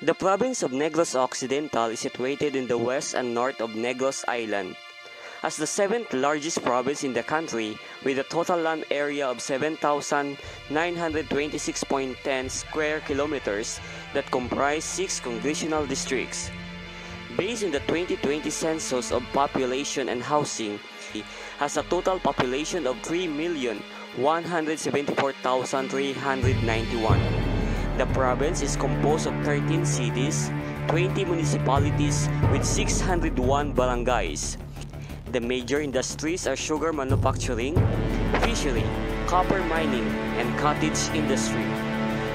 The province of Negros Occidental is situated in the west and north of Negros Island. As the seventh largest province in the country, with a total land area of 7,926.10 square kilometers that comprise 6 congressional districts. Based on the 2020 census of population and housing, has a total population of 3,174,391. The province is composed of 13 cities, 20 municipalities with 601 barangays. The major industries are sugar manufacturing, fishery, copper mining, and cottage industry.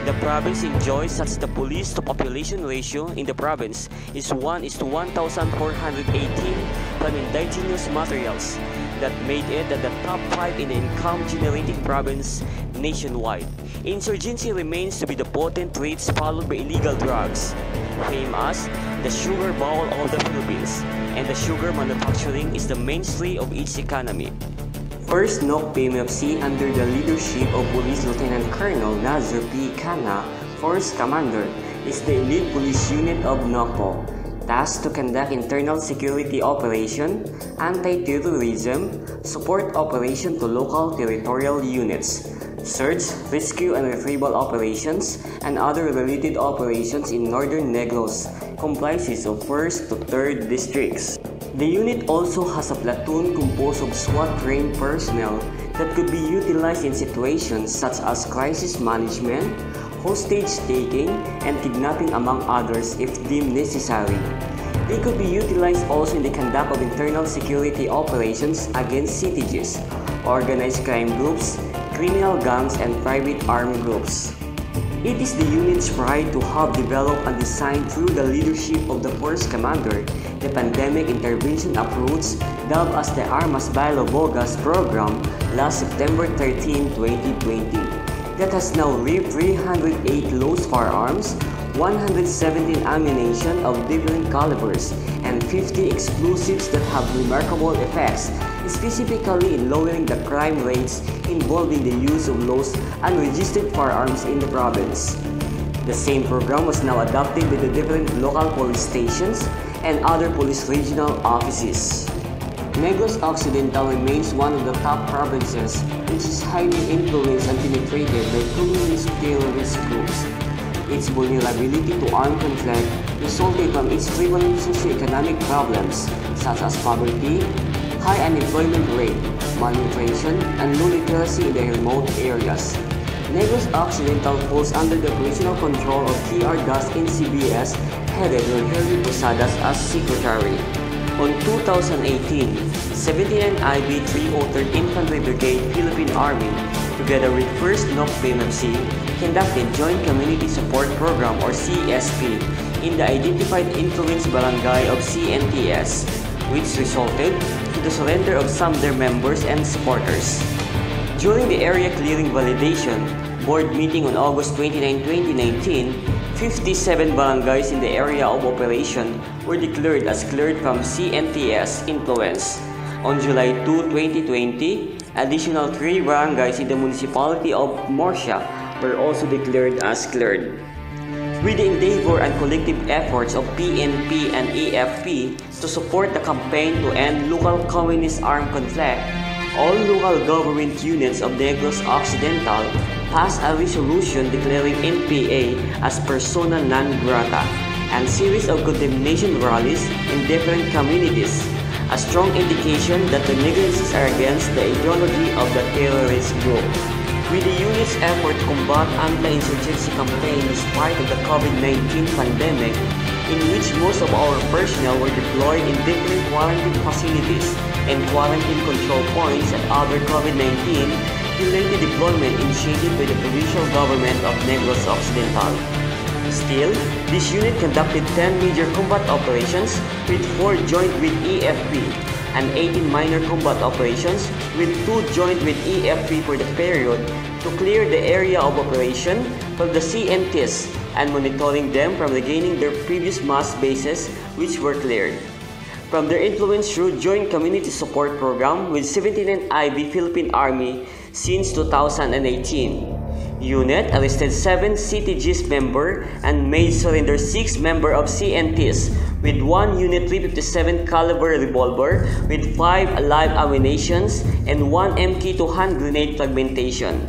The province enjoys such the police to population ratio in the province is 1:1,418 from indigenous materials that made it the top 5 in the income generating province nationwide. Insurgency remains to be the potent threats followed by illegal drugs, famous the sugar bowl of the Philippines, and the sugar manufacturing is the mainstay of its economy. First NOC PMFC under the leadership of Police Lieutenant Colonel Nazar P. Cana, Force Commander, is the elite police unit of NOCPO, tasked to conduct internal security operation, anti-terrorism, support operation to local territorial units, search, rescue and retrieval operations, and other related operations in northern Negros, comprises of 1st to 3rd districts. The unit also has a platoon composed of SWAT-trained personnel that could be utilized in situations such as crisis management, hostage-taking, and kidnapping among others if deemed necessary. They could be utilized also in the conduct of internal security operations against CTGs, organized crime groups, criminal gangs, and private armed groups. It is the unit's pride to have developed and designed through the leadership of the Force Commander the pandemic intervention approach dubbed as the Armas Bailo Bogas program last September 13, 2020 that has now reaped 308 loose firearms, 117 ammunition of different calibers, and 50 explosives that have remarkable effects, specifically in lowering the crime rates involving the use of lost unregistered firearms in the province. The same program was now adopted by the different local police stations and other police regional offices. Negros Occidental remains one of the top provinces which is highly influenced and penetrated by communist terrorist groups. Its vulnerability to armed conflict resulted from its prevalent socioeconomic problems such as poverty, high unemployment rate, malnutrition, and low literacy in the remote areas. Negros Occidental falls under the operational control of TR Das NCBS, headed by Henry Posadas as Secretary. On 2018, 79 IB 303rd Infantry Brigade Philippine Army, together with 1st NOC PMFC, conducted Joint Community Support Program or CSP in the identified influenced barangay of CNTS, which resulted to the surrender of some of their members and supporters. During the area clearing validation board meeting on August 29, 2019, 57 barangays in the area of operation were declared as cleared from CNTS influence. On July 2, 2020, additional 3 barangays in the municipality of Morsia were also declared as cleared. With the endeavor and collective efforts of PNP and AFP to support the campaign to end local communist armed conflict, all local government units of Negros Occidental passed a resolution declaring NPA as persona non grata and series of condemnation rallies in different communities, a strong indication that the Negrenses are against the ideology of the terrorist group. With the unit's effort to combat anti-insurgency campaign despite of the COVID-19 pandemic, in which most of our personnel were deployed in different quarantine facilities and quarantine control points and other COVID-19 related deployment initiated by the provincial government of Negros Occidental. Still, this unit conducted 10 major combat operations with 4 joint with EFP and 18 minor combat operations with 2 joint with EFP for the period to clear the area of operation from the CNTs and monitoring them from regaining their previous mass bases which were cleared. From their influence through Joint Community Support Program with 79 IB Philippine Army since 2018. Unit arrested 7 CTG's member and made surrender 6 member of CNTs with 1 Unit 357 caliber revolver with 5 live ammunitions and 1 MK2 hand grenade fragmentation.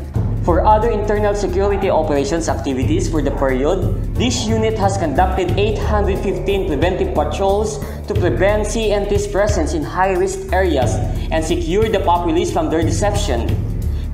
For other internal security operations activities for the period, this unit has conducted 815 preventive patrols to prevent CNT's presence in high-risk areas and secure the populace from their deception.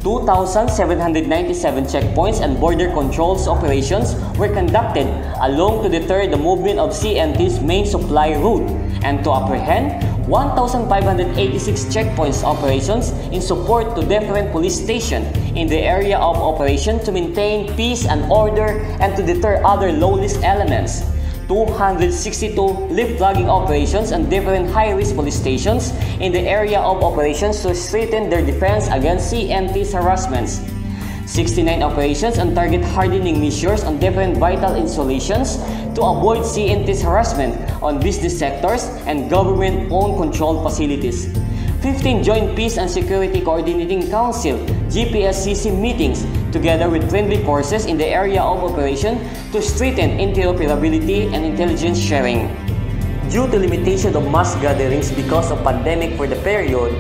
2,797 checkpoints and border controls operations were conducted along to deter the movement of CNT's main supply route and to apprehend 1,586 checkpoints operations in support to different police stations in the area of operation to maintain peace and order and to deter other low-risk elements. 262 leapfrogging operations and different high-risk police stations in the area of operations to strengthen their defense against CNT's harassments. 69 operations and target hardening measures on different vital installations to avoid CNT's harassment on business sectors and government-owned controlled facilities. 15 Joint Peace and Security Coordinating Council GPSCC meetings together with friendly forces in the area of operation to strengthen interoperability and intelligence sharing. Due to limitation of mass gatherings because of pandemic for the period,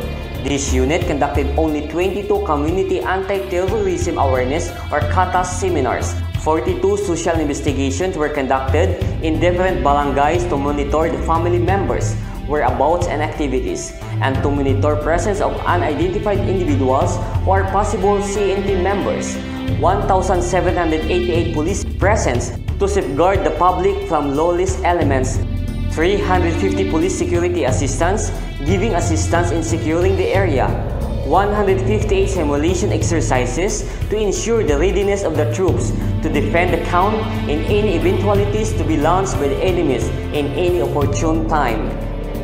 this unit conducted only 22 community anti-terrorism awareness or CATA seminars. 42 social investigations were conducted in different barangays to monitor the family members, whereabouts and activities, and to monitor presence of unidentified individuals who are possible CNT members. 1,788 police presence to safeguard the public from lawless elements. 350 police security assistants giving assistance in securing the area. 158 simulation exercises to ensure the readiness of the troops to defend the town in any eventualities to be launched by the enemies in any opportune time.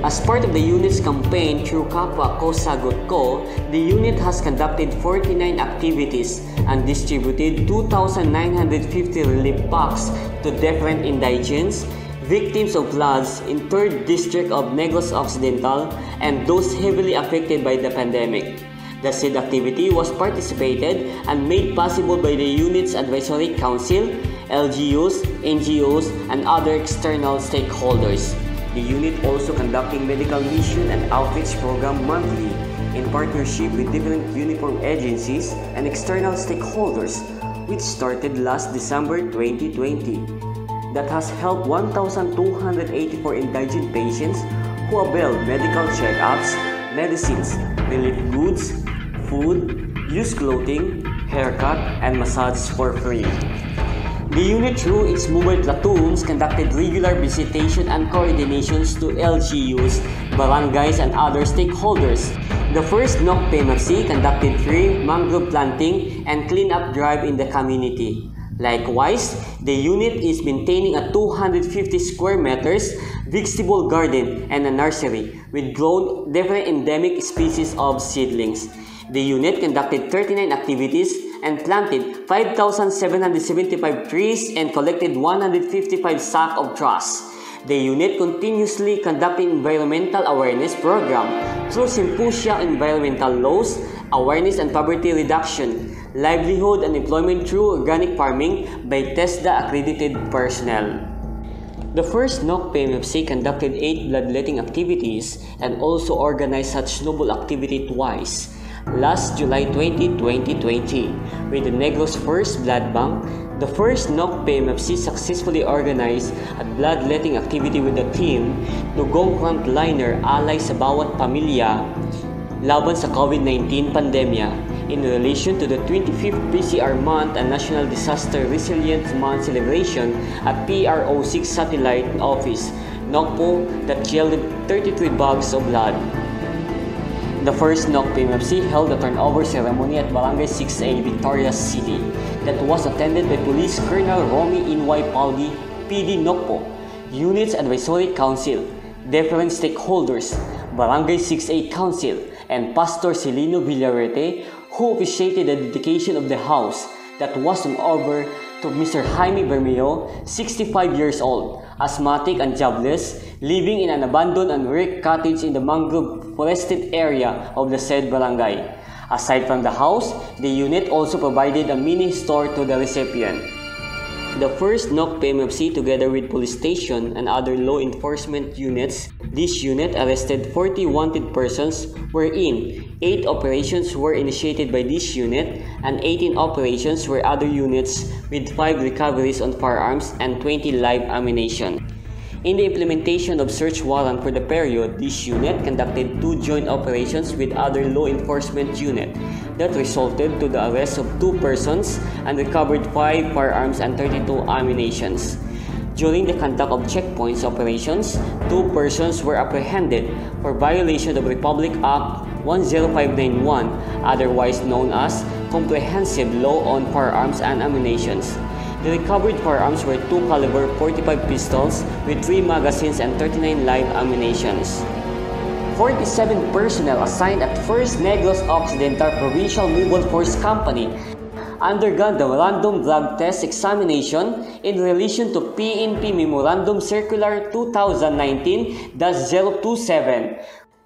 As part of the unit's campaign through Kapwa Ko Sagot Ko, the unit has conducted 49 activities and distributed 2,950 relief packs to different indigents, victims of floods in 3rd District of Negros Occidental, and those heavily affected by the pandemic. The said activity was participated and made possible by the unit's advisory council, LGUs, NGOs, and other external stakeholders. The unit also conducting medical mission and outreach program monthly in partnership with different uniform agencies and external stakeholders, which started last December 2020. That has helped 1,284 indigent patients who availed medical checkups, medicines, relief goods, food, used clothing, haircut, and massage for free. The unit, through its mobile platoons, conducted regular visitation and coordinations to LGUs, barangays, and other stakeholders. The first NOC PMFC conducted 3 mangrove planting and cleanup drive in the community. Likewise, the unit is maintaining a 250 square meters vegetable garden and a nursery with grown different endemic species of seedlings. The unit conducted 39 activities and planted 5,775 trees and collected 155 sacks of trash. The unit continuously conducting environmental awareness program through symposia, environmental laws, awareness and poverty reduction, livelihood and employment through organic farming by TESDA accredited personnel. The first NOC PMFC conducted 8 bloodletting activities and also organized such noble activity twice. Last July 20, 2020, with the Negros First Blood Bank, the first NOC PMFC successfully organized a bloodletting activity with the team Dugong Frontliner Alay sa Bawat Pamilya laban sa COVID-19 pandemya in relation to the 25th PCR Month and National Disaster Resilience Month celebration at PRO6 Satellite Office, NOCPO, that yielded 33 bags of blood. The first NOC PMFC held a turnover ceremony at Barangay 6A, Victoria City that was attended by Police Colonel Romy Inway Pauli, PD NOCPO, Units Advisory Council, different stakeholders, Barangay 6A Council, and Pastor Celino Villarete, who officiated the dedication of the house that was turned over to Mr. Jaime Bermeo, 65 years old, asthmatic and jobless, living in an abandoned and wrecked cottage in the mangrove forested area of the said barangay. Aside from the house, the unit also provided a mini store to the recipient. The first NOC PMFC, together with police station and other law enforcement units, this unit arrested 40 wanted persons, wherein 8 operations were initiated by this unit and 18 operations were other units, with 5 recoveries on firearms and 20 live ammunition. In the implementation of search warrant for the period, this unit conducted 2 joint operations with other law enforcement unit that resulted to the arrest of 2 persons and recovered 5 firearms and 32 ammunitions. During the conduct of checkpoints operations, 2 persons were apprehended for violation of Republic Act 10591, otherwise known as Comprehensive Law on Firearms and Ammunitions. The recovered firearms were 2 caliber 45 pistols with 3 magazines and 39 live ammunitions. 47 personnel assigned at 1st Negros Occidental Provincial Mobile Force Company undergone the random drug test examination in relation to PNP Memorandum Circular 2019-027,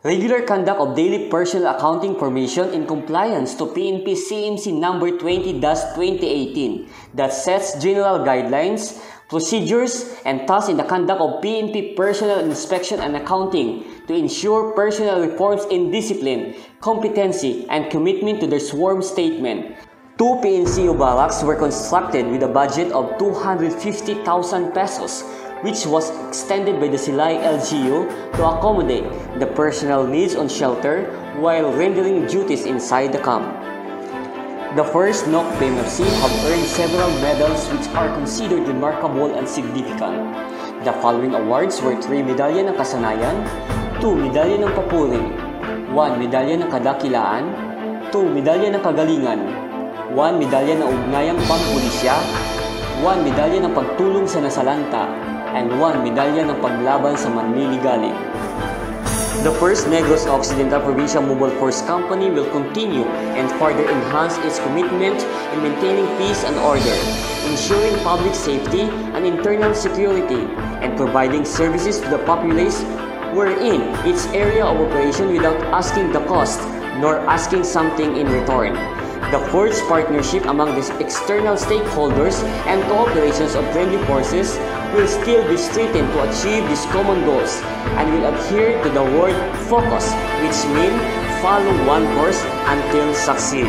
regular conduct of daily personnel accounting formation in compliance to PNP CMC number 20-2018 that sets general guidelines, procedures, and tasks in the conduct of PNP personnel inspection and accounting to ensure personnel reforms in discipline, competency, and commitment to their sworn statement. 2 PNCO barracks were constructed with a budget of 250,000 pesos, which was extended by the Silay LGU to accommodate the personnel needs on shelter while rendering duties inside the camp. The first NOC PMFC have earned several medals which are considered remarkable and significant. The following awards were 3 medalya ng kasanayan, 2 medalya ng papuri, 1 medalya ng kadakilaan, 2 medalya ng kagalingan, 1 medalya ng ugnayang pampulisya, 1 medalya ng pagtulong sa nasalanta, and 1 medalya ng paglaban sa manliligalig. The 1st Negros Occidental Provincial Mobile Force Company will continue and further enhance its commitment in maintaining peace and order, ensuring public safety and internal security, and providing services to the populace wherein its area of operation without asking the cost nor asking something in return. The force partnership among the external stakeholders and cooperations of friendly forces will still be strengthened to achieve these common goals and will adhere to the word focus, which means follow one course until succeed.